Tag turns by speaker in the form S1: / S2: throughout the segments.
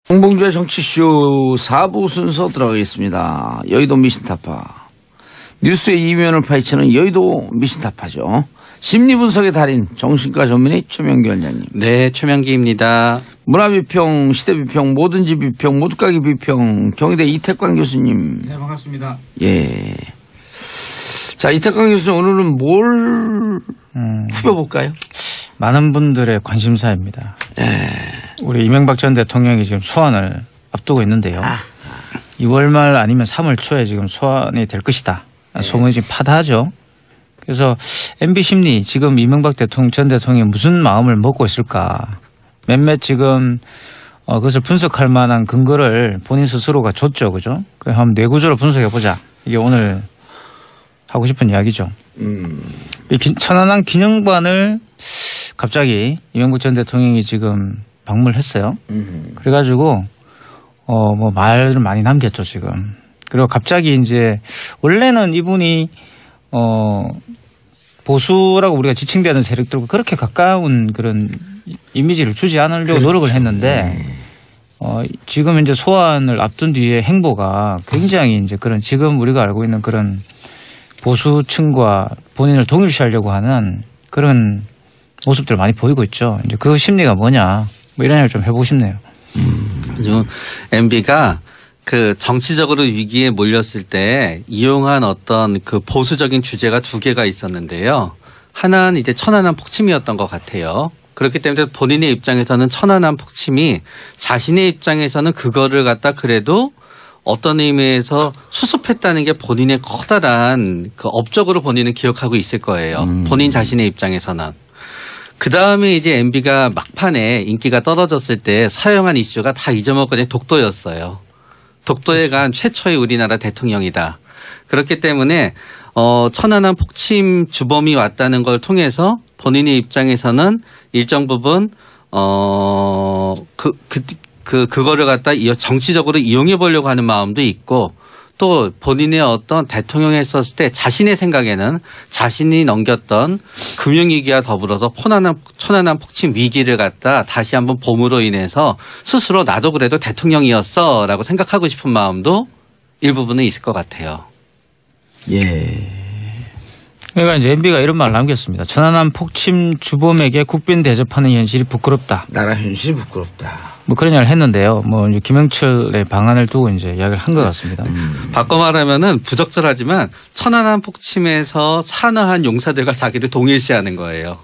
S1: 홍봉주의 정치쇼 4부 순서 들어가겠습니다. 여의도 미신타파. 뉴스의 이면을 파헤치는 여의도 미신타파죠. 심리분석의 달인 정신과 전문의 최명기 원장님.
S2: 네, 최명기입니다.
S1: 문화비평, 시대비평, 뭐든지 비평, 모두가기 비평, 경희대 이태광 교수님.
S3: 네, 반갑습니다.
S1: 예. 자, 이태광 교수님 오늘은 뭘 후벼볼까요?
S3: 많은 분들의 관심사입니다.
S1: 예.
S3: 우리 이명박 전 대통령이 지금 소환을 앞두고 있는데요. 2월 말 아니면 3월 초에 지금 소환이 될 것이다. 소문이 지금 파다하죠. 그래서 MB 심리 지금 이명박 전 대통령이 무슨 마음을 먹고 있을까. 몇몇 지금 그것을 분석할 만한 근거를 본인 스스로가 줬죠. 그죠? 그래서 한번 뇌구조를 분석해 보자. 이게 오늘 하고 싶은 이야기죠. 이 천안함 기념관을 갑자기 이명박 전 대통령이 지금 방문을 했어요. 그래가지고 뭐 말을 많이 남겼죠 지금. 그리고 갑자기 이제 원래는 이분이 보수라고 우리가 지칭되는 세력들과 그렇게 가까운 그런 이미지를 주지 않으려고 노력을 했는데 지금 이제 소환을 앞둔 뒤에 행보가 굉장히 이제 그런 지금 우리가 알고 있는 그런 보수층과 본인을 동일시하려고 하는 그런 모습들을 많이 보이고 있죠. 이제 그 심리가 뭐냐, 뭐 이런 얘기를 좀 해보고 싶네요.
S2: 지금 MB가 그 정치적으로 위기에 몰렸을 때 이용한 어떤 그 보수적인 주제가 두 개가 있었는데요. 하나는 이제 천안함 폭침이었던 것 같아요. 그렇기 때문에 본인의 입장에서는 천안함 폭침이 자신의 입장에서는 그거를 갖다 그래도 어떤 의미에서 수습했다는 게 본인의 커다란 그 업적으로 본인은 기억하고 있을 거예요. 본인 자신의 입장에서는. 그 다음에 이제 MB가 막판에 인기가 떨어졌을 때 사용한 이슈가 다 잊어먹거니 독도였어요. 독도에 간 최초의 우리나라 대통령이다. 그렇기 때문에 천안함 폭침 주범이 왔다는 걸 통해서 본인의 입장에서는 일정 부분 그거를 갖다 정치적으로 이용해 보려고 하는 마음도 있고 또 본인의 어떤 대통령 했었을 때 자신의 생각에는 자신이 넘겼던 금융위기와 더불어서 천안함 폭침 위기를 갖다 다시 한번 봄으로 인해서 스스로 나도 그래도 대통령이었어 라고 생각하고 싶은 마음도 일부분은 있을 것 같아요.
S1: 예.
S3: 그러니까 이제 MB가 이런 말을 남겼습니다. 천안함 폭침 주범에게 국빈 대접하는 현실이 부끄럽다.
S1: 나라 현실이 부끄럽다.
S3: 뭐 그런 이야기를 했는데요. 뭐 이제 김영철의 방안을 두고 이제 이야기를 한 것 같습니다.
S2: 바꿔 말하면은 부적절하지만 천안함 폭침에서 산화한 용사들과 자기를 동일시하는 거예요.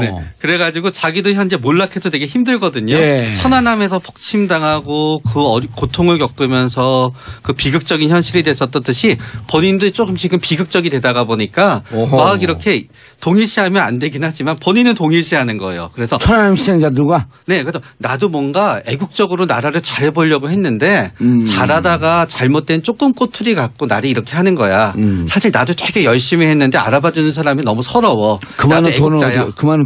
S2: 네. 그래가지고 자기도 현재 몰락해도 되게 힘들거든요.
S1: 예.
S2: 천안함에서 폭침당하고 그 고통을 겪으면서 그 비극적인 현실이 됐었던 듯이 본인도 조금 지금 비극적이 되다가 보니까 막 이렇게 동일시하면 안 되긴 하지만 본인은 동일시하는 거예요. 그래서
S1: 천안함 시행자들과
S2: 네, 그래서 나도 뭔가 애국적으로 나라를 잘 보려고 했는데 잘하다가 잘못된 조금 꼬투리 갖고 나를 이렇게 하는 거야. 사실 나도 되게 열심히 했는데 알아봐주는 사람이 너무 서러워.
S1: 그 많은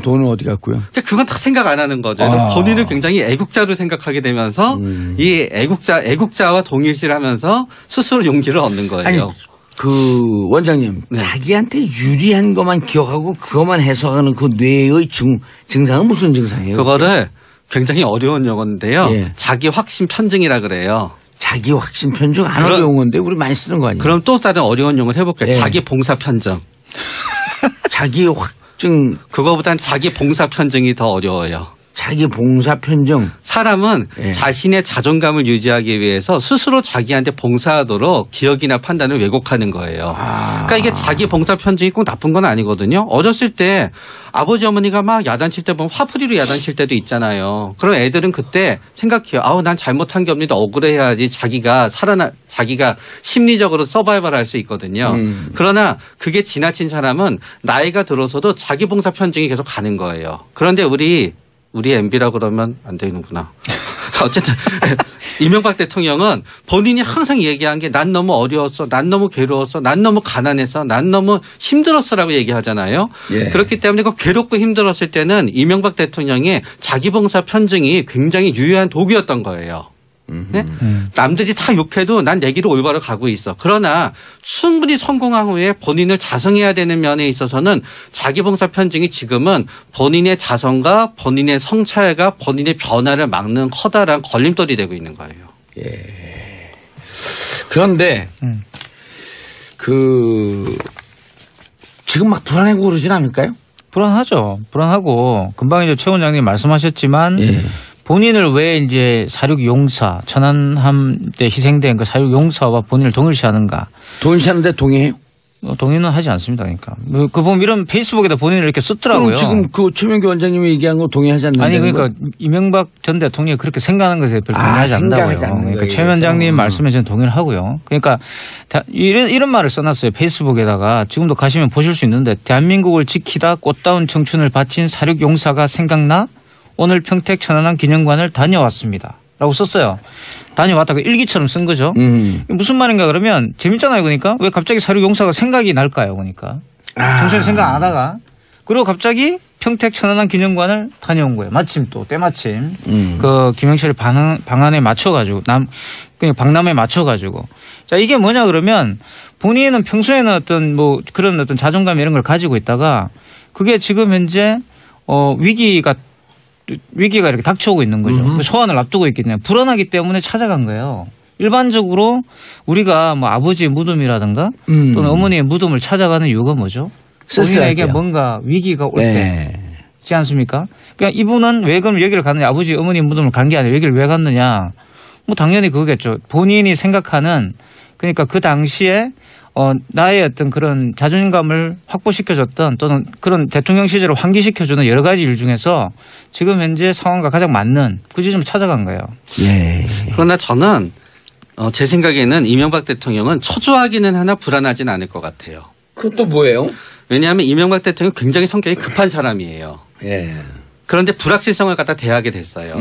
S1: 돈은 어디 갔고요?
S2: 그건 다 생각 안 하는 거죠. 본인을 굉장히 애국자로 생각하게 되면서 이 애국자와 동일시하면서 스스로 용기를 얻는 거예요.
S1: 아니, 그 원장님
S2: 네.
S1: 자기한테 유리한 것만 기억하고 그것만 해석하는 그 뇌의 증상은 무슨 증상이에요?
S2: 그거를 굉장히 어려운 용어인데요.
S1: 예.
S2: 자기 확신 편증이라 그래요.
S1: 자기 확신 편중 안 어려운 건데 우리 많이 쓰는 거 아니에요?
S2: 그럼 또 다른 어려운 용어를 해볼게요.
S1: 예.
S2: 자기 봉사 편증.
S1: 자기 확증
S2: 그거보단 자기 봉사 편증이 더 어려워요.
S1: 자기 봉사 편중.
S2: 사람은
S1: 예.
S2: 자신의 자존감을 유지하기 위해서 스스로 자기한테 봉사하도록 기억이나 판단을 왜곡하는 거예요. 그러니까 이게 자기 봉사 편증이 꼭 나쁜 건 아니거든요. 어렸을 때 아버지 어머니가 막 야단칠 때 보면 화풀이로 야단칠 때도 있잖아요. 그럼 애들은 그때 생각해요. 아우 난 잘못한 게 없는데 억울해야지 자기가 심리적으로 서바이벌 할 수 있거든요. 그러나 그게 지나친 사람은 나이가 들어서도 자기 봉사 편증이 계속 가는 거예요. 그런데 우리 MB라 그러면 안 되는구나. 어쨌든 이명박 대통령은 본인이 항상 얘기한 게 난 너무 어려웠어, 난 너무 괴로웠어, 난 너무 가난했어, 난 너무 힘들었어라고 얘기하잖아요.
S1: 예.
S2: 그렇기 때문에 그 괴롭고 힘들었을 때는 이명박 대통령의 자기봉사 편증이 굉장히 유효한 도구였던 거예요. 네? 남들이 다 욕해도 난 내 길을 올바로 가고 있어. 그러나 충분히 성공한 후에 본인을 자성해야 되는 면에 있어서는 자기봉사 편증이 지금은 본인의 자성과 본인의 성찰과 본인의 변화를 막는 커다란 걸림돌이 되고 있는 거예요.
S1: 예. 그런데 지금 막 불안해고 그러진 않을까요?
S3: 불안하죠. 불안하고 금방 이제 최 원장님 말씀하셨지만
S1: 예.
S3: 본인을 왜 이제 사륙 용사 천안함 때 희생된 그 사륙 용사와 본인을 동일시하는가?
S1: 동일시하는데 동의해요?
S3: 동의는 하지 않습니다. 그러니까 그 보면 이런 페이스북에다 본인을 이렇게 썼더라고요.
S1: 그럼 지금 그 최명규 원장님이 얘기한 거 동의하지 않는다는
S3: 아니 그러니까 이명박 전 대통령이 그렇게 생각하는 것에 별로 동의하지 않는다고요. 그러니까 최 원장님 말씀에 저는 동의를 하고요. 그러니까 이런 말을 써놨어요. 페이스북에다가 지금도 가시면 보실 수 있는데 대한민국을 지키다 꽃다운 청춘을 바친 사륙 용사가 생각나 오늘 평택 천안함 기념관을 다녀왔습니다. 라고 썼어요. 다녀왔다. 그 일기처럼 쓴 거죠. 무슨 말인가 그러면 재밌잖아요. 그러니까 왜 갑자기 사륙 용사가 생각이 날까요? 그러니까 평소에 생각 안 하다가 그리고 갑자기 평택 천안함 기념관을 다녀온 거예요. 마침 또 때마침 그 김영철의 방안에 맞춰가지고 그냥 방남에 맞춰가지고 자 이게 뭐냐 그러면 본인은 평소에는 어떤 뭐 그런 어떤 자존감 이런 걸 가지고 있다가 그게 지금 현재 위기가 이렇게 닥쳐오고 있는 거죠. 소환을 앞두고 있기 때문에 불안하기 때문에 찾아간 거예요. 일반적으로 우리가 뭐 아버지의 무덤이라든가 또는 어머니의 무덤을 찾아가는 이유가 뭐죠? 본인에게 뭔가 위기가 올 때지 않습니까? 그러니까 이분은 왜 그럼 여기를 갔느냐? 아버지 어머니 무덤을 간 게 아니라 여기를 왜 갔느냐? 뭐 당연히 그거겠죠. 본인이 생각하는 그러니까 그 당시에 나의 어떤 그런 자존감을 확보시켜줬던 또는 그런 대통령 시절을 환기시켜주는 여러 가지 일 중에서 지금 현재 상황과 가장 맞는 그 지점을 찾아간 거예요.
S1: 예.
S2: 그러나 저는 제 생각에는 이명박 대통령은 초조하기는 하나 불안하진 않을 것 같아요.
S1: 그것도 뭐예요?
S2: 왜냐하면 이명박 대통령은 굉장히 성격이 급한 사람이에요.
S1: 예.
S2: 그런데 불확실성을 갖다 대하게 됐어요.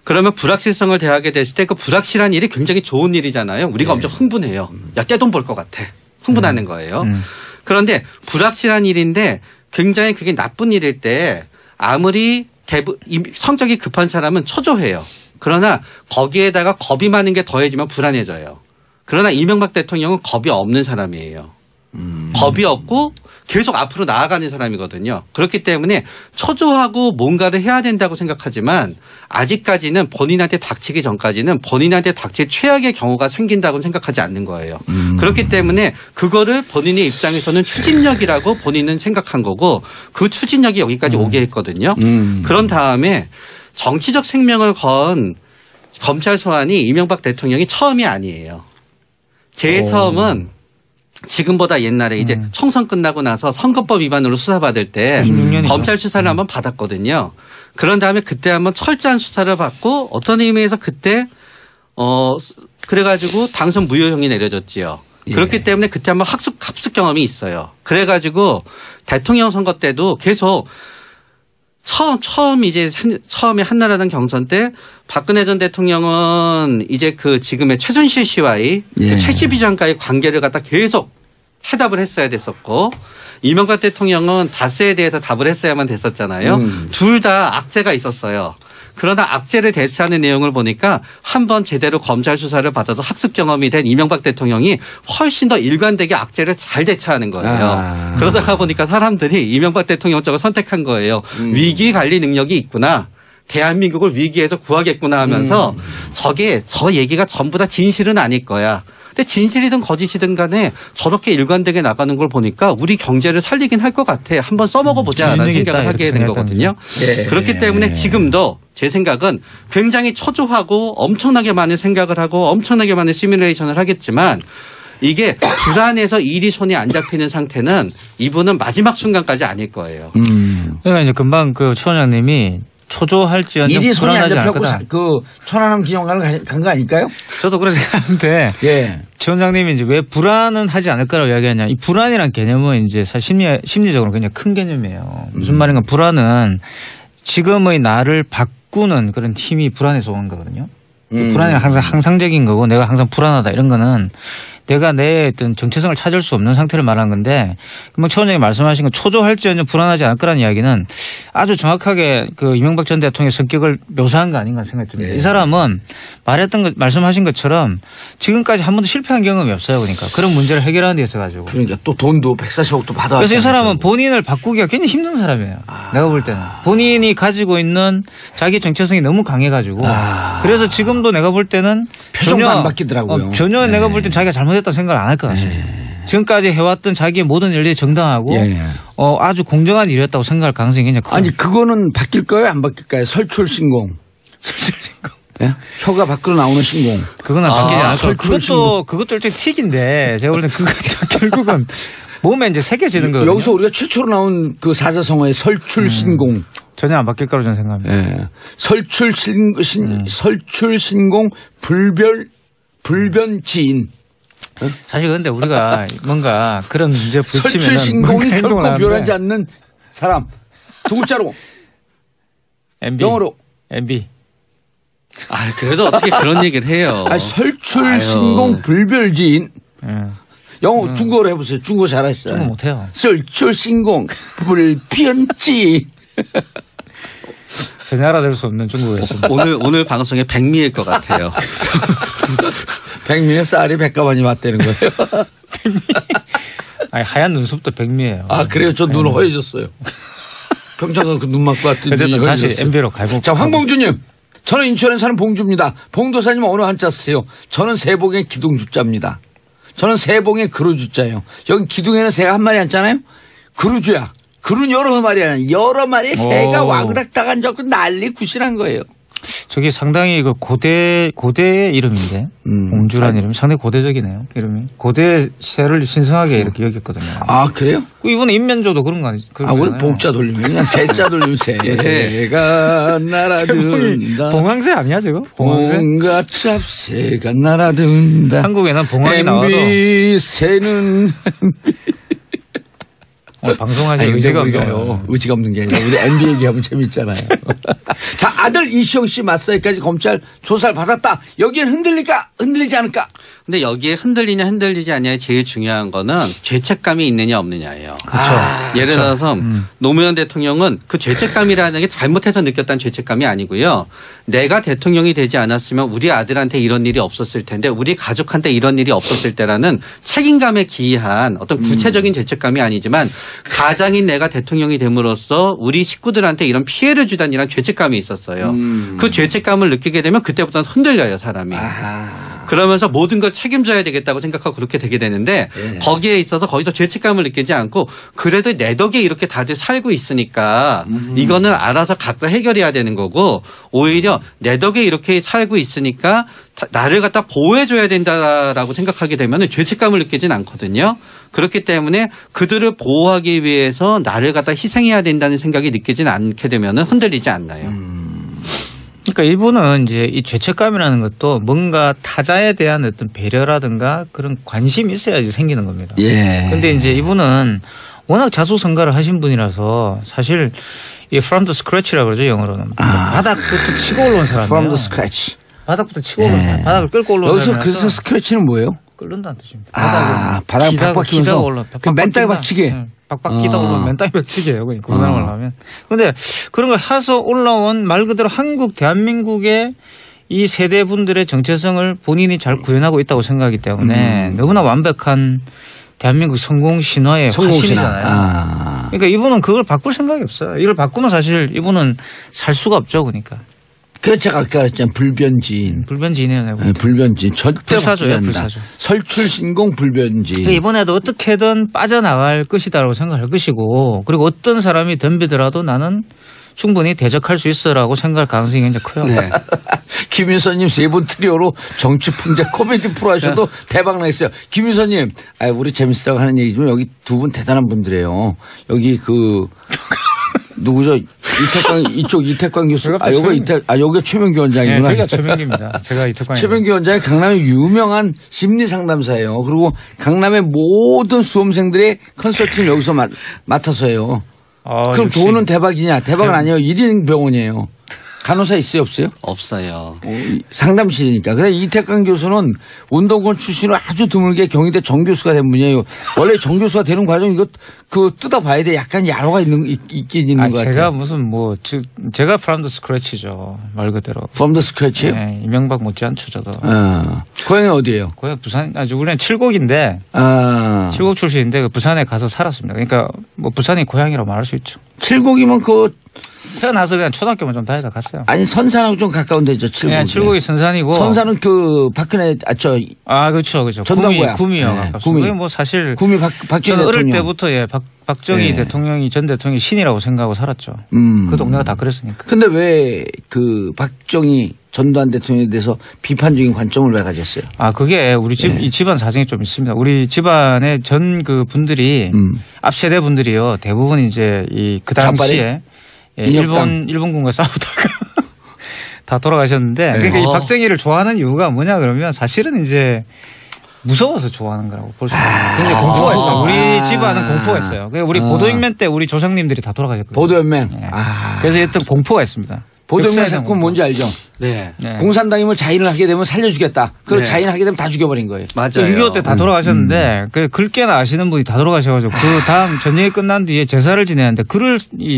S2: 그러면 불확실성을 대하게 됐을 때 그 불확실한 일이 굉장히 좋은 일이잖아요. 우리가 엄청 흥분해요. 야, 떼돈 벌 것 같아. 흥분하는 거예요. 그런데 불확실한 일인데 굉장히 그게 나쁜 일일 때 아무리 성격이 급한 사람은 초조해요. 그러나 거기에다가 겁이 많은 게 더해지면 불안해져요. 그러나 이명박 대통령은 겁이 없는 사람이에요. 겁이 없고 계속 앞으로 나아가는 사람이거든요. 그렇기 때문에 초조하고 뭔가를 해야 된다고 생각하지만 아직까지는 본인한테 닥치기 전까지는 본인한테 닥칠 최악의 경우가 생긴다고 생각하지 않는 거예요. 그렇기 때문에 그거를 본인의 입장에서는 추진력이라고 본인은 생각한 거고 그 추진력이 여기까지 오게 했거든요. 그런 다음에 정치적 생명을 건 검찰 소환이 이명박 대통령이 처음이 아니에요. 제일 처음은 지금보다 옛날에 이제 총선 끝나고 나서 선거법 위반으로 수사받을 때 검찰 수사를 한번 받았거든요. 그런 다음에 그때 한번 철저한 수사를 받고 어떤 의미에서 그때 그래가지고 당선 무효형이 내려졌지요. 예. 그렇기 때문에 그때 한번 합숙 경험이 있어요. 그래가지고 대통령 선거 때도 계속 처음에 한나라당 경선 때 박근혜 전 대통령은 이제 그 지금의 최순실 씨와의 그 최씨 비전과의 관계를 갖다 계속 해답을 했어야 됐었고 이명박 대통령은 다스에 대해서 답을 했어야만 됐었잖아요. 둘 다 악재가 있었어요. 그러나 악재를 대처하는 내용을 보니까 한번 제대로 검찰 수사를 받아서 학습 경험이 된 이명박 대통령이 훨씬 더 일관되게 악재를 잘 대처하는 거예요. 그러다가 보니까 사람들이 이명박 대통령 쪽을 선택한 거예요. 위기 관리 능력이 있구나. 대한민국을 위기에서 구하겠구나 하면서 저 얘기가 전부 다 진실은 아닐 거야. 근데 진실이든 거짓이든 간에 저렇게 일관되게 나가는 걸 보니까 우리 경제를 살리긴 할 것 같아. 한번 써먹어 보자라는 생각을 하게 된 거거든요. 예. 그렇기 때문에 지금도 제 생각은 굉장히 초조하고 엄청나게 많은 생각을 하고 엄청나게 많은 시뮬레이션을 하겠지만 이게 불안해서 일이 손이 안 잡히는 상태는 이분은 마지막 순간까지 아닐 거예요.
S3: 그러니까 이제 금방 그 최 원장님이 초조할지언정
S1: 일이 손이 안
S3: 불안하지
S1: 잡혔고
S3: 않을 거다.
S1: 그 천안함 기념관을 간 거 아닐까요?
S3: 저도 그렇게 생각하는데
S1: 예.
S3: 최 원장님이 이제 왜 불안은 하지 않을 거라고 이야기하냐. 이 불안이란 개념은 이제 사실 심리적으로 굉장히 큰 개념이에요. 무슨 말인가 불안은 지금의 나를 바꾸는 그런 힘이 불안해서 오는 거거든요. 불안이 항상 항상적인 거고 내가 항상 불안하다 이런 거는 내가 내 어떤 정체성을 찾을 수 없는 상태를 말하는 건데 금방 최 원장이 말씀하신 건 초조할지언정 불안하지 않을 거라는 이야기는 아주 정확하게 그 이명박 전 대통령의 성격을 묘사한 거 아닌가 생각이 듭니다. 이 사람은 말씀하신 것처럼 지금까지 한 번도 실패한 경험이 없어요. 그러니까 그런 문제를 해결하는 데 있어가지고.
S1: 그러니까 또 돈도 140억도 받아왔잖아요.
S3: 그래서 이 사람은 본인을 바꾸기가 굉장히 힘든 사람이에요. 내가 볼 때는. 본인이 가지고 있는 자기 정체성이 너무 강해가지고. 그래서 지금도 내가 볼 때는
S1: 표정도 안 바뀌더라고요.
S3: 전혀 내가 볼 땐 자기가 잘못했다는 생각을 안 할 것 같습니다. 지금까지 해왔던 자기의 모든 일들이 정당하고 아주 공정한 일이었다고 생각할 가능성이 굉장히 커요.
S1: 아니 그거는 바뀔까요? 안 바뀔까요? 설출 신공. 예? 혀가 밖으로 나오는 신공.
S3: 그거는 바뀌지 않을 거예요. 그것도 일종의 틱인데 제가 볼 땐 그것도 결국은 몸에 이제 새겨지는 거예요.
S1: 여기서 우리가 최초로 나온 그 사자성어의 설출 신공.
S3: 전혀 안 바뀔 거라고 저는 생각합니다.
S1: 예. 설출 신공 불변지인.
S3: 사실 그런데 우리가 뭔가 그런 문제 부딪히면
S1: 설출 신공이 결코 변하지 않는 사람. 두 글자로.
S3: MB.
S1: 영어로.
S3: MB.
S2: 그래도 어떻게 그런 얘기를 해요.
S1: 설출 신공 불별지인. 영어 중국어로 해보세요. 중국어 잘하시잖아요.
S3: 중국어 못해요.
S1: 설출 신공 불변지인.
S3: 전혀 알아들을 수 없는 중국어였습니다.
S2: 오늘 방송에 백미일 것 같아요.
S1: 백미의 쌀이 백가만이 맞대는 거예요.
S3: 아니, 하얀 눈썹도 백미예요.
S1: 그래요? 저 눈 허해졌어요. 평창가 그 눈 맞고 왔더니
S3: 어쨌든 다시 MB로 갈고.
S1: 자, 황봉주님. 저는 인천에 사는 봉주입니다. 봉도사님 어느 한자 쓰세요? 저는 세봉의 기둥주자입니다. 저는 세봉의 그루주자예요. 여기 기둥에는 새가 한 마리 앉잖아요. 그루주야. 그루는 여러 마리야. 여러 마리의 새가 와그닥 딱 앉았고 난리 굿이란 거예요.
S3: 저게 상당히 그 고대의 이름인데 봉주라는 이름이 상당히 고대적이네요. 이름이 고대 새를 신성하게 이렇게 여겼거든요.
S1: 그래요?
S3: 이번에 인면조도 그런 거 아니죠?
S1: 우리 봉자 돌리면 그냥 새자 돌리면 새가 날아든다.
S3: 봉황새 아니야 저거?
S1: 봉가 짭새가 날아든다.
S3: 한국에는 봉황이 나와도
S1: MB 새는
S3: 방송하실 의지가 없나요?
S1: 의지가 없는 게 아니라 우리 MB 얘기하면 재밌잖아요. 자, 아들 이시영 씨 맞사이까지 검찰 조사를 받았다. 여기엔 흔들리지 않을까?
S2: 근데 여기에 흔들리냐 흔들리지 않냐에 제일 중요한 거는 죄책감이 있느냐 없느냐예요.
S3: 그렇죠.
S2: 예를 들어서 노무현 대통령은 그 죄책감이라는 게 잘못해서 느꼈다는 죄책감이 아니고요. 내가 대통령이 되지 않았으면 우리 아들한테 이런 일이 없었을 텐데 우리 가족한테 이런 일이 없었을 때라는 책임감에 기이한 어떤 구체적인 죄책감이 아니지만 가장인 내가 대통령이 됨으로써 우리 식구들한테 이런 피해를 주다는 이런 죄책감이 있었어요. 그 죄책감을 느끼게 되면 그때부터는 흔들려요, 사람이. 그러면서 모든 걸 책임져야 되겠다고 생각하고 그렇게 되게 되는데 거기에 있어서 거기서 죄책감을 느끼지 않고 그래도 내 덕에 이렇게 다들 살고 있으니까 이거는 알아서 각자 해결해야 되는 거고 오히려 내 덕에 이렇게 살고 있으니까 나를 갖다 보호해줘야 된다라고 생각하게 되면 죄책감을 느끼진 않거든요. 그렇기 때문에 그들을 보호하기 위해서 나를 갖다 희생해야 된다는 생각이 느끼진 않게 되면 흔들리지 않나요.
S3: 그러니까 이분은 이제 이 죄책감이라는 것도 뭔가 타자에 대한 어떤 배려라든가 그런 관심이 있어야지 생기는 겁니다. 그런데 이제 이분은 워낙 자수성가를 하신 분이라서 사실 이 from the scratch라고 그러죠, 영어로는. 바닥부터 치고 올라온 사람이에요.
S1: From the scratch.
S3: 바닥부터 치고 올라온 바닥을 끌고 올라온 사람이라서.
S1: 여기서 그래서 스크래치는 뭐예요?
S3: 끓는다는 뜻입니다.
S1: 바닥을 팍팍 끼면서 맨땅에 박치게.
S3: 빡빡 끼다 올라오면 맨땅에 박치게요. 그러니까 하면. 그런데 그런 걸 해서 올라온 말 그대로 한국 대한민국의 이 세대 분들의 정체성을 본인이 잘 구현하고 있다고 생각하기 때문에 너무나 완벽한 대한민국 성공 신화의 화신이잖아요. 그러니까 이분은 그걸 바꿀 생각이 없어요. 이걸 바꾸면 사실 이분은 살 수가 없죠. 그러니까.
S1: 그래서 제가 아까 그랬잖아요. 불변지인.
S3: 불변지인이에요.
S1: 불변지인. 절대 바꾸지 않는다. 설출신공 불변지인.
S3: 그러니까 이번에도 어떻게든 빠져나갈 것이다라고 생각할 것이고 그리고 어떤 사람이 덤비더라도 나는 충분히 대적할 수 있어라고 생각할 가능성이 굉장히 커요.
S1: 네. 김윤서님 세 분 트리오로 정치 풍자 코미디 프로 하셔도 대박 나겠어요. 김윤서님, 우리 재밌다고 하는 얘기지만 여기 두 분 대단한 분들이에요. 여기 누구죠? 이태광 교수. 여기가 최명기 원장이구나.
S3: 네, 제가 최명기입니다. 제가 이태광.
S1: 최명기 원장이 강남의 유명한 심리 상담사예요. 그리고 강남의 모든 수험생들의 컨설팅을 여기서 맡아서 해요. 그럼
S3: 역시.
S1: 돈은 대박이냐? 대박은 아니에요. 1인 병원이에요. 간호사 있어요, 없어요?
S2: 없어요.
S1: 상담실이니까. 근데 이태강 교수는 운동권 출신으로 아주 드물게 경희대 정교수가 된 분이에요. 원래 정교수가 되는 과정 이거 뜯어봐야 돼. 약간 야로가 있긴 있는 것 같아요.
S3: 제가 무슨 제가 from the scratch죠. 말 그대로.
S1: From the scratch요?
S3: 네, 이명박 못지않죠, 저도.
S1: 고향이 어디예요?
S3: 고향 부산, 우리는 칠곡인데. 칠곡 출신인데 그 부산에 가서 살았습니다. 그러니까 뭐 부산이 고향이라고 말할 수 있죠.
S1: 칠곡이면
S3: 태어나서 그냥 초등학교만 좀 다니다 갔어요.
S1: 아니 선산하고 좀 가까운 데죠. 칠곡이.
S3: 네, 칠곡이 선산이고.
S1: 선산은 박근혜
S3: 그렇죠.
S1: 전당고야.
S3: 구미요.
S1: 네,
S3: 구미. 그게 뭐 사실
S1: 구미 박정희 대통령.
S3: 어릴 때부터 박정희 대통령이 전 대통령이 신이라고 생각하고 살았죠. 그 동네가 다 그랬으니까.
S1: 근데 왜 박정희 전두환 대통령에 대해서 비판적인 관점을 왜 가졌어요?
S3: 그게 우리 이 집안 사정이 좀 있습니다. 우리 집안의 전 분들이 앞 세대 분들이요. 대부분 이제 그 당시에 일본군과 싸우다가 다 돌아가셨는데 그러니까 이 박정희를 좋아하는 이유가 뭐냐 그러면 사실은 이제 무서워서 좋아하는 거라고 볼 수 있어요. 굉장히 공포가 있어요. 우리 집안은 공포가 있어요. 우리 보도연맹 때 우리 조상님들이 다 돌아가셨거든요.
S1: 보도연맹.
S3: 네. 그래서 일단 공포가 있습니다.
S1: 보도연맹 사건 뭔지 알죠?
S2: 네.
S1: 공산당임을 자인을 하게 되면 살려주겠다. 그리고 자인하게 되면 다 죽여버린 거예요.
S2: 맞아요.
S3: 6.25 때 다 돌아가셨는데 글깨나 아시는 분이 다 돌아가셔가지고 그 다음 전쟁이 끝난 뒤에 제사를 지내는데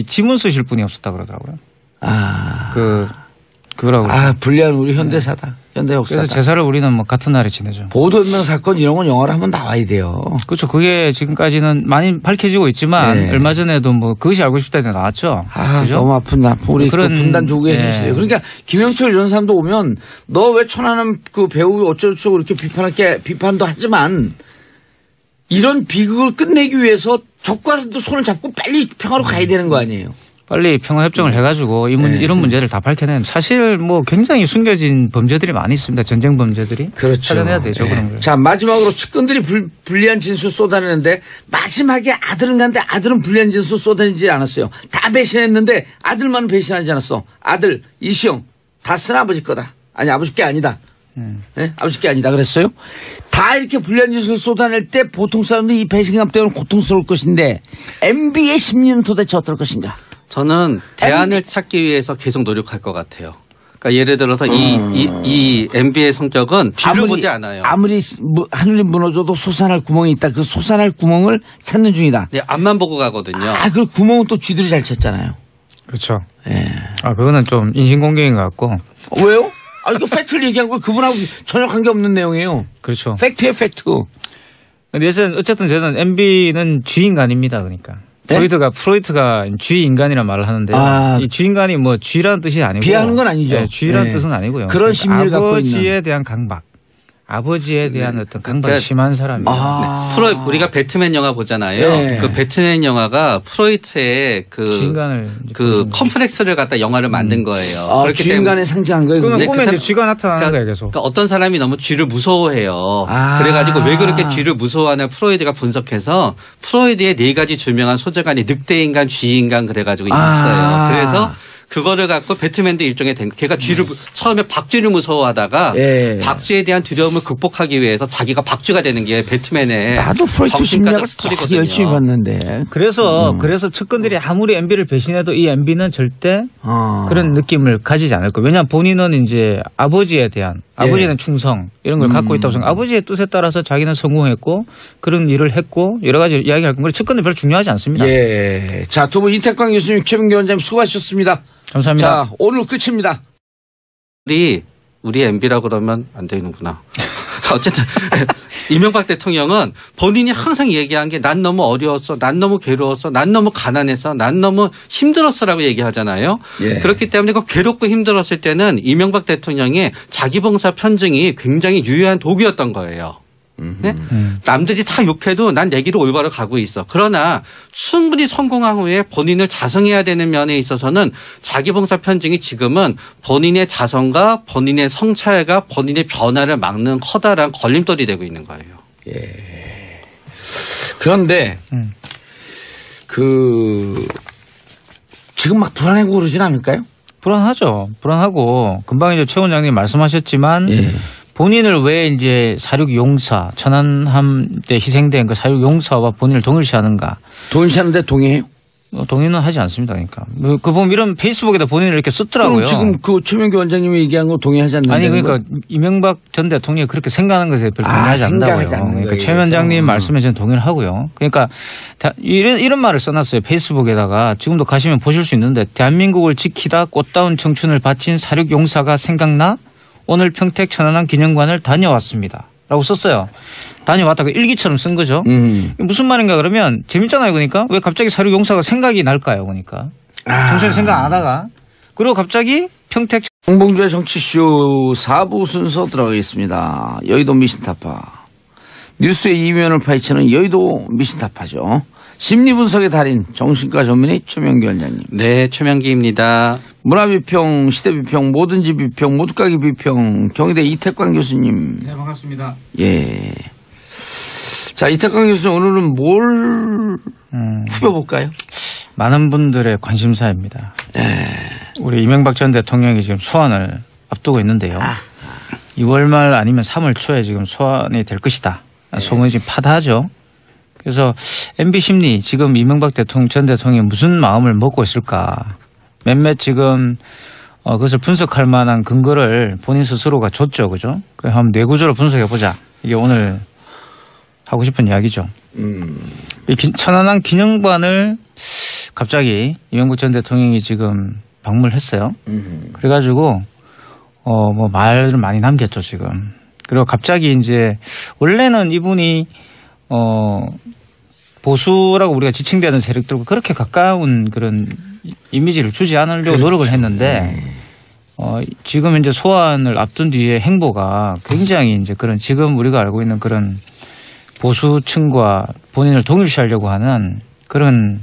S3: 지문 쓰실 분이 없었다 그러더라고요. 그러고.
S1: 불리한 우리 현대사다. 현대 역사다.
S3: 그래서 제사를 우리는 뭐 같은 날에 지내죠.
S1: 보도연맹 사건 이런 건 영화로 한번 나와야 돼요.
S3: 그렇죠. 그게 지금까지는 많이 밝혀지고 있지만 얼마 전에도 그것이 알고 싶다 에 나왔죠. 그죠?
S1: 너무 아픈다. 우리 그런 분단 조국의 현실이에요. 그러니까 김영철 이런 사람도 오면 너 왜 천안함 배우 어쩌고저쩌고 이렇게 비판도 하지만 이런 비극을 끝내기 위해서 적과도 손을 잡고 빨리 평화로 가야 되는 거 아니에요.
S3: 빨리 평화협정을 해가지고 이런 문제를 다 밝혀낸 사실 굉장히 숨겨진 범죄들이 많이 있습니다. 전쟁 범죄들이.
S1: 그렇죠.
S3: 찾아내야 되죠. 그런 걸.
S1: 자, 마지막으로 측근들이 불리한 진술 쏟아내는데 마지막에 아들은 간데 아들은 불리한 진술 쏟아내지 않았어요. 다 배신했는데 아들만은 배신하지 않았어. 아들 이시영 다 쓴 아버지 거다. 아니 아버지 게 아니다. 네? 아버지 게 아니다 그랬어요. 다 이렇게 불리한 짓을 쏟아낼 때 보통 사람들이 이 배신감 때문에 고통스러울 것인데 MB의 심리는 도대체 어떨 것인가.
S2: 저는 대안을 찾기 위해서 계속 노력할 것 같아요. 그러니까 예를 들어서 이 MB의 성격은 뒤를 보지 않아요.
S1: 아무리 하늘이 무너져도 솟아날 구멍이 있다. 그 솟아날 구멍을 찾는 중이다.
S2: 네, 앞만 보고 가거든요.
S1: 그 구멍은 또 쥐들이 잘 쳤잖아요.
S3: 그렇죠. 그거는 좀 인신공격인 것 같고.
S1: 왜요? 이거 팩트를 얘기한 거 그분하고 전혀 관계없는 내용이에요.
S3: 그렇죠.
S1: 팩트예요, 팩트.
S3: 근데 어쨌든 저는 MB는 쥐인간입니다. 그러니까. 네? 프로이트가 쥐인간이라는 말을 하는데 이 쥐인간이 쥐라는 뜻이 아니고
S1: 비하는 건 아니죠.
S3: 네, 쥐라는 뜻은 아니고요.
S1: 그런 심리를 갖고 있는.
S3: 아버지에 대한 강박. 아버지에 대한 어떤 강박이 심한 사람이에요.
S2: 우리가 배트맨 영화 보잖아요. 그 배트맨 영화가 프로이트의
S3: 주인간을
S2: 컴플렉스를 갖다 영화를 만든 거예요.
S1: 그렇기 주인간에 상징한 거예요.
S3: 그러면 꿈에 이제 쥐가 나타나는 거예요, 계속.
S2: 그러니까 어떤 사람이 너무 쥐를 무서워해요. 그래가지고 왜 그렇게 쥐를 무서워하나 프로이드가 분석해서 프로이드의 4가지 유명한 소재가 늑대인간, 쥐인간 그래가지고 있어요. 그래서 그거를 갖고 배트맨도 일종의 걔가 쥐를 처음에 박쥐를 무서워하다가 박쥐에 대한 두려움을 극복하기 위해서 자기가 박쥐가 되는 게 배트맨의
S1: 나도 프로이트 심리학을 더 열심히 봤는데
S3: 그래서 측근들이 아무리 MB를 배신해도 이 MB는 절대 그런 느낌을 가지지 않을 거예요. 왜냐하면 본인은 이제 아버지에 대한 아버지는 충성 이런 걸 갖고 있다고 생각. 아버지의 뜻에 따라서 자기는 성공했고 그런 일을 했고 여러 가지 이야기할 건데 측근들 별로 중요하지 않습니다.
S1: 자, 두 분 이태광 교수님, 최민기 원장님 수고하셨습니다.
S3: 감사합니다.
S1: 자, 오늘 끝입니다.
S2: 우리 MB라고 그러면 안 되는구나. 어쨌든 이명박 대통령은 본인이 항상 얘기한 게 난 너무 어려웠어, 난 너무 괴로웠어, 난 너무 가난했어, 난 너무 힘들었어라고 얘기하잖아요. 그렇기 때문에 그 괴롭고 힘들었을 때는 이명박 대통령의 자기봉사 편증이 굉장히 유효한 도구였던 거예요. 네? 남들이 다 욕해도 난 내 길을 올바로 가고 있어. 그러나 충분히 성공한 후에 본인을 자성해야 되는 면에 있어서는 자기봉사 편증이 지금은 본인의 자성과 본인의 성찰과 본인의 변화를 막는 커다란 걸림돌이 되고 있는 거예요.
S1: 그런데 지금 막 불안하고 그러진 않을까요?
S3: 불안하죠. 불안하고 금방 이제 최 원장님 말씀하셨지만 본인을 왜 이제 사륙 용사, 천안함 때 희생된 그 사륙 용사와 본인을 동일시하는가?
S1: 동일시하는데 동의해요?
S3: 동의는 하지 않습니다. 그러니까 그 보면 이런 페이스북에다 본인을 이렇게 썼더라고요.
S1: 그럼 지금 그 최명규 원장님이 얘기한 거 동의하지 않는다는
S3: 아니 그러니까
S1: 건?
S3: 이명박 전 대통령이 그렇게 생각하는 것에 별로 동의하지 않는다고요. 그러니까 최 위원장님 말씀에 저는 동의를 하고요. 그러니까 이런 말을 써놨어요. 페이스북에다가 지금도 가시면 보실 수 있는데 대한민국을 지키다 꽃다운 청춘을 바친 사륙 용사가 생각나 오늘 평택 천안함 기념관을 다녀왔습니다. 라고 썼어요. 다녀왔다가 일기처럼 쓴 거죠. 무슨 말인가 그러면 재밌잖아요. 그러니까 왜 갑자기 사륙 용사가 생각이 날까요? 그러니까 평소에 생각 안 하다가 그리고 갑자기 평택
S1: 홍봉주의 정치쇼 4부 순서 들어가겠습니다. 여의도 미신타파 뉴스의 이면을 파헤치는 여의도 미신타파죠. 심리분석의 달인 정신과 전문의 최명기 원장님.
S2: 네, 최명기입니다.
S1: 문화비평, 시대비평, 뭐든지 비평, 모두가기 비평 경희대 이태광 교수님.
S3: 네, 반갑습니다.
S1: 예. 자, 이태광 교수님 오늘은 뭘 후벼볼까요?
S3: 많은 분들의 관심사입니다. 우리 이명박 전 대통령이 지금 소환을 앞두고 있는데요. 2월 말 아니면 3월 초에 지금 소환이 될 것이다. 소문이 지금 파다하죠. 그래서 MB 심리 지금 이명박 전 대통령이 무슨 마음을 먹고 있을까. 몇몇 지금 그것을 분석할 만한 근거를 본인 스스로가 줬죠. 그죠? 그래서 한번 뇌구조로 분석해보자. 이게 오늘 하고 싶은 이야기죠. 이 천안함 기념관을 갑자기 이명박 전 대통령이 지금 방문을 했어요. 그래가지고 뭐 말을 많이 남겼죠 지금. 그리고 갑자기 이제 원래는 이분이 보수라고 우리가 지칭되는 세력들과 그렇게 가까운 그런 이미지를 주지 않으려고 노력을 했는데 지금 이제 소환을 앞둔 뒤에 행보가 굉장히 이제 그런 지금 우리가 알고 있는 그런 보수층과 본인을 동일시하려고 하는 그런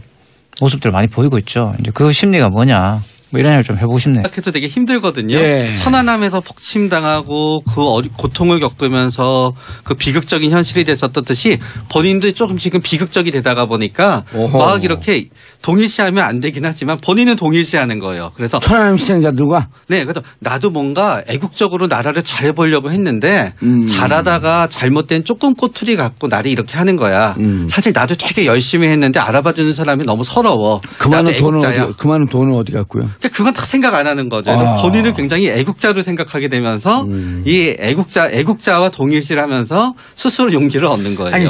S3: 모습들 많이 보이고 있죠. 이제 그 심리가 뭐냐. 뭐 이런 얘기를 좀 해보고 싶네요.
S2: 생각해도 되게 힘들거든요.
S1: 예.
S2: 천안함에서 폭침당하고 그 고통을 겪으면서 그 비극적인 현실이 됐었던 듯이 본인도 조금 지금 비극적이 되다가 보니까
S1: 오호.
S2: 막 이렇게 동일시하면 안 되긴 하지만 본인은 동일시하는 거예요. 그래서
S1: 천안함 시행자들과
S2: 네, 그래서 나도 뭔가 애국적으로 나라를 잘 보려고 했는데 잘하다가 잘못된 조금 꼬투리 갖고 나를 이렇게 하는 거야. 사실 나도 되게 열심히 했는데 알아봐주는 사람이 너무 서러워.
S1: 그 많은
S2: 나도 애국자야.
S1: 돈은 어디 갔고요?
S2: 그건 다 생각 안 하는 거죠. 그래서 본인을 굉장히 애국자로 생각하게 되면서 이 애국자와 동일시하면서 스스로 용기를 얻는 거예요.
S1: 아니,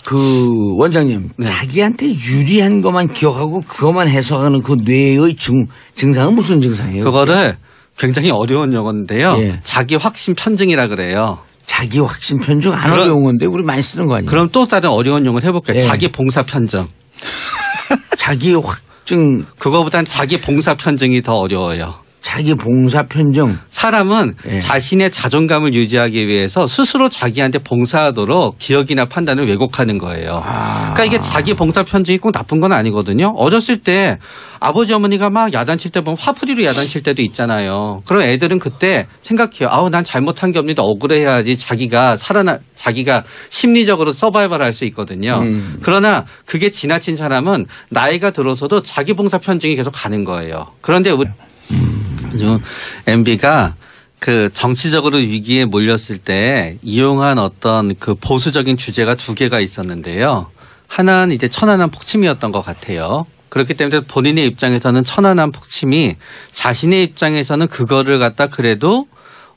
S1: 그 원장님
S2: 네.
S1: 자기한테 유리한 것만 기억하고 그것만 해석하는 그 뇌의 증상은 무슨 증상이에요?
S2: 그거를 굉장히 어려운 용어인데요.
S1: 예.
S2: 자기 확신 편증이라 그래요.
S1: 자기 확신 편중 안 어려운 건데 우리 많이 쓰는 거 아니에요?
S2: 그럼 또 다른 어려운 용어를 해볼게요.
S1: 예.
S2: 자기 봉사 편증.
S1: 자기 확증,
S2: 그거보단 자기 봉사 편증이 더 어려워요.
S1: 자기 봉사 편중.
S2: 사람은
S1: 예.
S2: 자신의 자존감을 유지하기 위해서 스스로 자기한테 봉사하도록 기억이나 판단을 왜곡하는 거예요. 그러니까 이게 자기 봉사 편증이 꼭 나쁜 건 아니거든요. 어렸을 때 아버지 어머니가 막 야단칠 때 보면 화풀이로 야단칠 때도 있잖아요. 그럼 애들은 그때 생각해요. 아우 난 잘못한 게 없는데 억울해야지 자기가 심리적으로 서바이벌 할 수 있거든요. 그러나 그게 지나친 사람은 나이가 들어서도 자기 봉사 편증이 계속 가는 거예요. 그런데 우리 MB가 그 정치적으로 위기에 몰렸을 때 이용한 어떤 그 보수적인 주제가 두 개가 있었는데요. 하나는 이제 천안함 폭침이었던 것 같아요. 그렇기 때문에 본인의 입장에서는 천안함 폭침이 자신의 입장에서는 그거를 갖다 그래도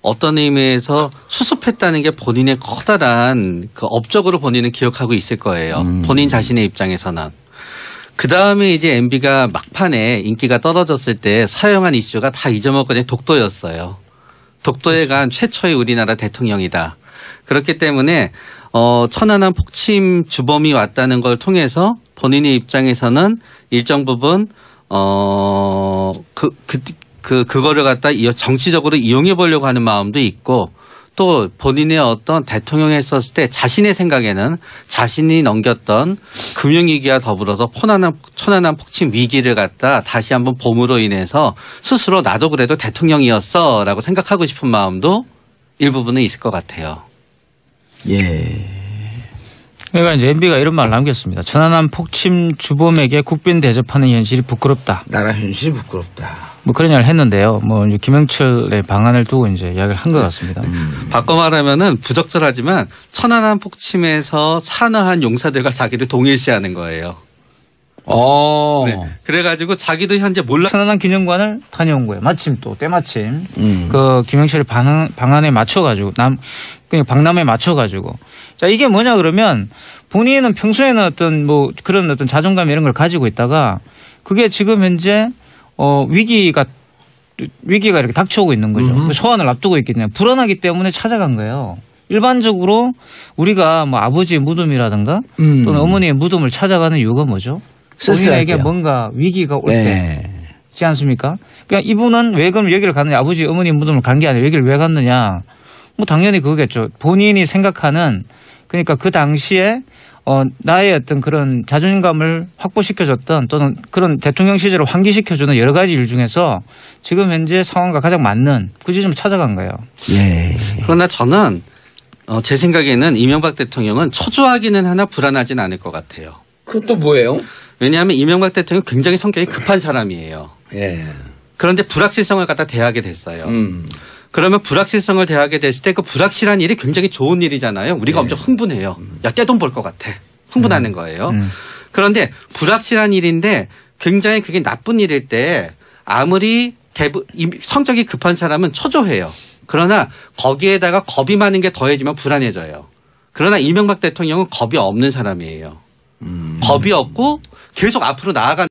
S2: 어떤 의미에서 수습했다는 게 본인의 커다란 그 업적으로 본인은 기억하고 있을 거예요. 본인 자신의 입장에서는. 그 다음에 이제 MB가 막판에 인기가 떨어졌을 때 사용한 이슈가 다 잊어먹거든요. 독도였어요. 독도에 간 최초의 우리나라 대통령이다. 그렇기 때문에 천안함 폭침 주범이 왔다는 걸 통해서 본인의 입장에서는 일정 부분 그거를 갖다 정치적으로 이용해 보려고 하는 마음도 있고 또 본인의 어떤 대통령이 했었을 때 자신의 생각에는 자신이 넘겼던 금융위기와 더불어서 천안함 폭침 위기를 갖다 다시 한번 봄으로 인해서 스스로 나도 그래도 대통령이었어 라고 생각하고 싶은 마음도 일부분은 있을 것 같아요.
S1: 예.
S3: 그러니까 이제 MB가 이런 말 남겼습니다. 천안함 폭침 주범에게 국빈 대접하는 현실이 부끄럽다.
S1: 나라 현실이 부끄럽다.
S3: 뭐 그런 이야기를 했는데요. 뭐 이제 김영철의 방안을 두고 이제 이야기를 한 것 같습니다.
S2: 바꿔 말하면은 부적절하지만 천안함 폭침에서 산화한 용사들과 자기를 동일시하는 거예요. 네. 그래가지고 자기도 현재 몰라.
S3: 천안함 기념관을 다녀온 거예요. 마침 또 때마침 그 김영철의 방안에 맞춰가지고 그냥 방남에 맞춰가지고 자 이게 뭐냐 그러면 본인은 평소에는 어떤 뭐 그런 어떤 자존감 이런 걸 가지고 있다가 그게 지금 현재 위기가 이렇게 닥쳐오고 있는 거죠. 소환을 앞두고 있기 때문에 불안하기 때문에 찾아간 거예요. 일반적으로 우리가 뭐 아버지의 무덤이라든가 또는 어머니의 무덤을 찾아가는 이유가 뭐죠? 본인에게 뭔가 위기가 올 때지 않습니까? 그러니까 이분은 왜 그럼 여기를 갔느냐? 아버지 어머니 무덤을 간 게 아니라 여기를 왜 갔느냐? 뭐 당연히 그거겠죠. 본인이 생각하는 그러니까 그 당시에 나의 어떤 그런 자존감을 확보시켜줬던 또는 그런 대통령 시절을 환기시켜주는 여러 가지 일 중에서 지금 현재 상황과 가장 맞는 그 지점을 찾아간 거예요.
S2: 예. 그러나 저는 제 생각에는 이명박 대통령은 초조하기는 하나 불안하진 않을 것 같아요.
S1: 그것도 뭐예요?
S2: 왜냐하면 이명박 대통령은 굉장히 성격이 급한 사람이에요.
S1: 예.
S2: 그런데 불확실성을 갖다 대하게 됐어요. 그러면 불확실성을 대하게 됐을 때 그 불확실한 일이 굉장히 좋은 일이잖아요. 우리가 엄청 흥분해요. 야, 떼돈 벌 것 같아. 흥분하는 거예요. 그런데 불확실한 일인데 굉장히 그게 나쁜 일일 때 아무리 성격이 급한 사람은 초조해요. 그러나 거기에다가 겁이 많은 게 더해지면 불안해져요. 그러나 이명박 대통령은 겁이 없는 사람이에요. 겁이 없고 계속 앞으로 나아가는